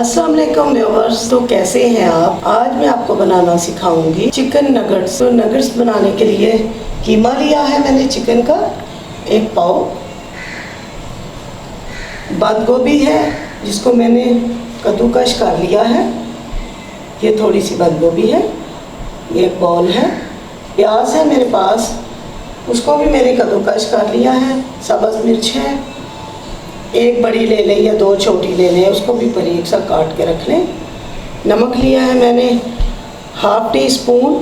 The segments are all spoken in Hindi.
अस्सलाम वालेकुम व्यूअर्स। तो कैसे हैं आप? आज मैं आपको बनाना सिखाऊंगी चिकन नगेट्स। तो नगेट्स बनाने के लिए कीमा लिया है मैंने चिकन का 1 पाव, बंद गोभी है जिसको मैंने कद्दूकश कर लिया है, ये थोड़ी सी बंद गोभी है, ये 1 बाउल है। प्याज है मेरे पास, उसको भी मैंने कद्दूकश कर लिया है। सब्ज़ मिर्च है, 1 बड़ी ले लें या 2 छोटी ले लें, उसको भी बारीक सा काट के रख लें। नमक लिया है मैंने ½ टी स्पून।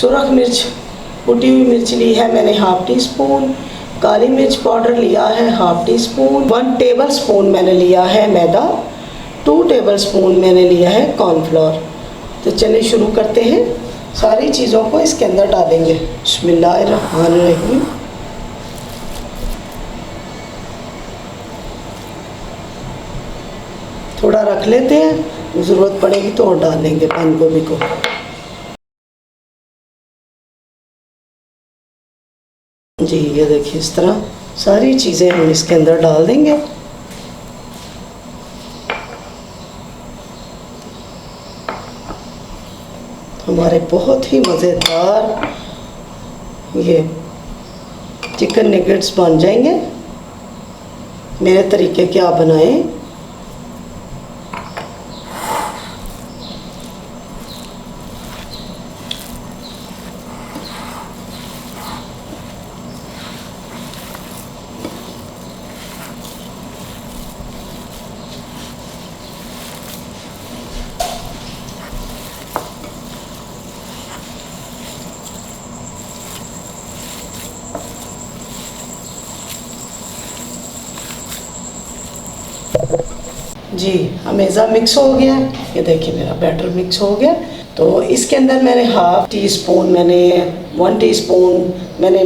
सुरख मिर्च, कुटी हुई मिर्च ली है मैंने ½ टी स्पून। काली मिर्च पाउडर लिया है ½ टी स्पून। 1 टेबल स्पून मैंने लिया है मैदा। 2 टेबल स्पून मैंने लिया है कॉर्नफ्लोर। तो चलिए शुरू करते हैं। सारी चीज़ों को इसके अंदर डालेंगे। बिस्मिल्लाहिर्रहमानिर्रहीम। थोड़ा रख लेते हैं, ज़रूरत पड़ेगी तो और डाल लेंगे बंद गोभी को। जी ये देखिए, इस तरह सारी चीज़ें हम इसके अंदर डाल देंगे। हमारे बहुत ही मज़ेदार ये चिकन नगेट्स बन जाएंगे। मेरे तरीके के आप बनाएं। जी हमेज़ा मिक्स हो गया, ये देखिए मेरा बैटर मिक्स हो गया। तो इसके अंदर मैंने ½ टी स्पून 1 टीस्पून मैंने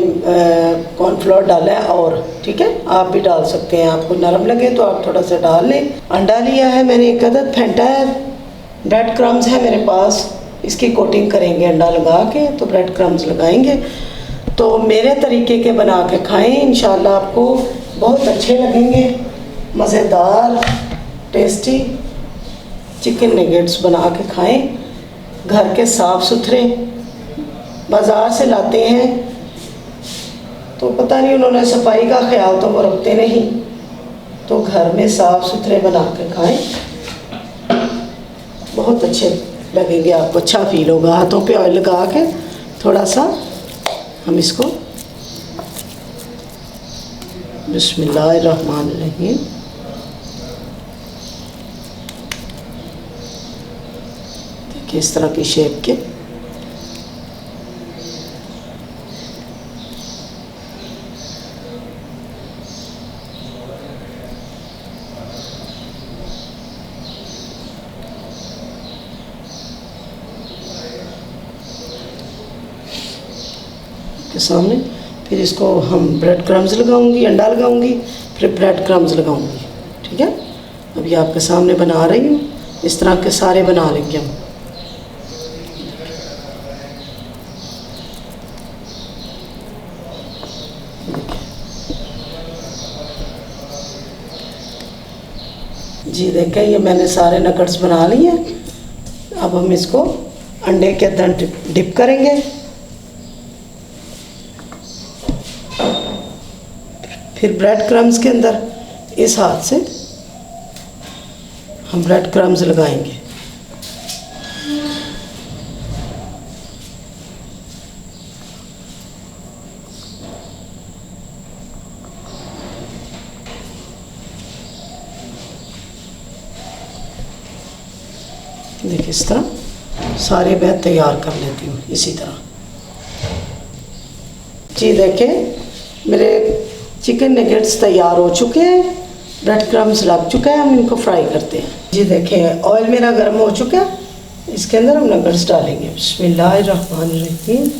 कॉर्नफ्लोर डाला है। और ठीक है, आप भी डाल सकते हैं, आपको नरम लगे तो आप थोड़ा सा डाल लें। अंडा लिया है मैंने 1 अदद, फेंटा है। ब्रेड क्रम्स है मेरे पास, इसकी कोटिंग करेंगे अंडा लगा के, तो ब्रेड क्रम्स लगाएंगे। तो मेरे तरीके के बना के खाएँ, इंशाल्लाह आपको बहुत अच्छे लगेंगे। मज़ेदार टेस्टी चिकन नगेट्स बना के खाएं। घर के साफ़ सुथरे, बाज़ार से लाते हैं तो पता नहीं उन्होंने सफाई का ख्याल तो वो रखते नहीं, तो घर में साफ़ सुथरे बना के खाएं, बहुत अच्छे लगेंगे आपको, अच्छा फील होगा। हाथों पे ऑयल लगा के थोड़ा सा हम इसको बिस्मिल्लाहिर्रहमानिर्रहीम इस तरह की शेप के के सामने। फिर इसको हम ब्रेड क्रम्स लगाऊंगी, अंडा लगाऊंगी, फिर ब्रेड क्रम्स लगाऊंगी। ठीक है, अभी आपके सामने बना रही हूँ। इस तरह के सारे बना लेंगे हम। जी देखें, ये मैंने सारे नगेट्स बना लिए। अब हम इसको अंडे के अंदर डिप करेंगे। फिर ब्रेड क्रम्स के अंदर इस हाथ से हम ब्रेड क्रम्स लगाएंगे। देखिए इस तरह सारे मैं तैयार कर लेती हूँ इसी तरह। जी देखें, मेरे चिकन नगेट्स तैयार हो चुके हैं, ब्रेड क्रम्स लग चुका है। हम इनको फ्राई करते हैं। जी देखें, ऑयल मेरा गर्म हो चुका है, इसके अंदर हम नगेट्स डालेंगे। बिस्मिल्लाहिर्रहमानिर्रहीम।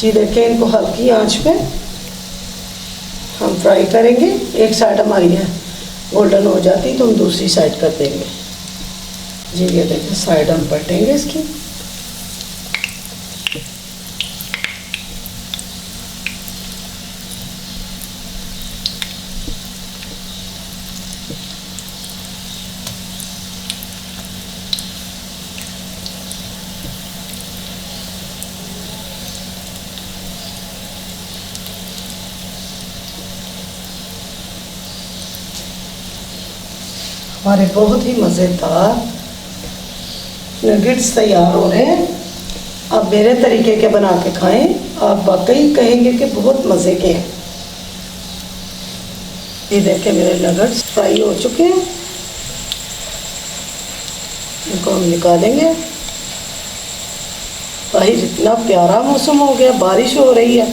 जी देखिए, इनको हल्की आंच पे हम फ्राई करेंगे। एक साइड हमारी है गोल्डन हो जाती तो हम दूसरी साइड कर देंगे। जी ये देखिए, साइड हम पलटेंगे इसकी। हमारे बहुत ही मज़ेदार नगेट्स तैयार हो रहे हैं। आप मेरे तरीके के बना के खाएं, आप वाकई कहेंगे कि बहुत मज़े के हैं। ये देखें, मेरे नगेट्स फ्राई हो चुके हैं। इनको हम निकालेंगे। बाहर इतना प्यारा मौसम हो गया, बारिश हो रही है।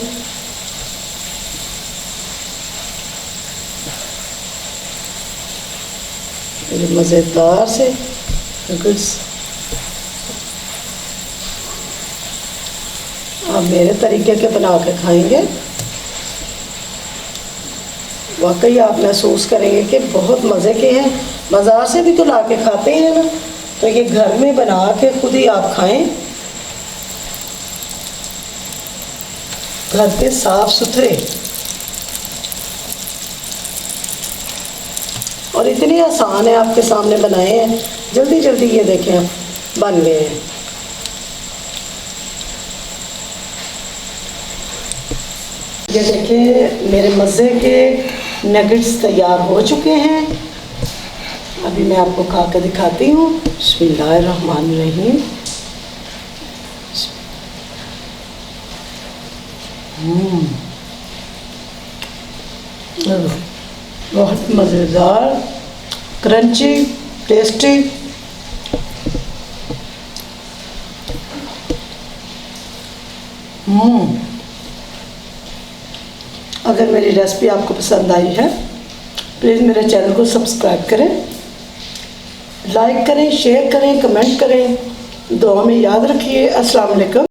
मेरे मज़ेदार से नगेट्स आप मेरे तरीके के बना के खाएंगे, वाकई आप महसूस करेंगे कि बहुत मज़े के हैं। बाज़ार से भी तो ला के खाते हैं ना, तो ये घर में बना के खुद ही आप खाएं। घर के साफ़ सुथरे और इतने आसान है, आपके सामने बनाए हैं। जल्दी जल्दी ये देखें आप बन गए हैं। ये देखिए, मेरे मज़े के नगेट्स तैयार हो चुके हैं। अभी मैं आपको खा कर दिखाती हूँ। बिस्मिल्लाहिर्रहमानिर्रहीम। बहुत मज़ेदार, क्रंची, टेस्टी। अगर मेरी रेसिपी आपको पसंद आई है, प्लीज़ मेरे चैनल को सब्सक्राइब करें, लाइक करें, शेयर करें, कमेंट करें। दुआ में याद रखिए। अस्सलाम वालेकुम।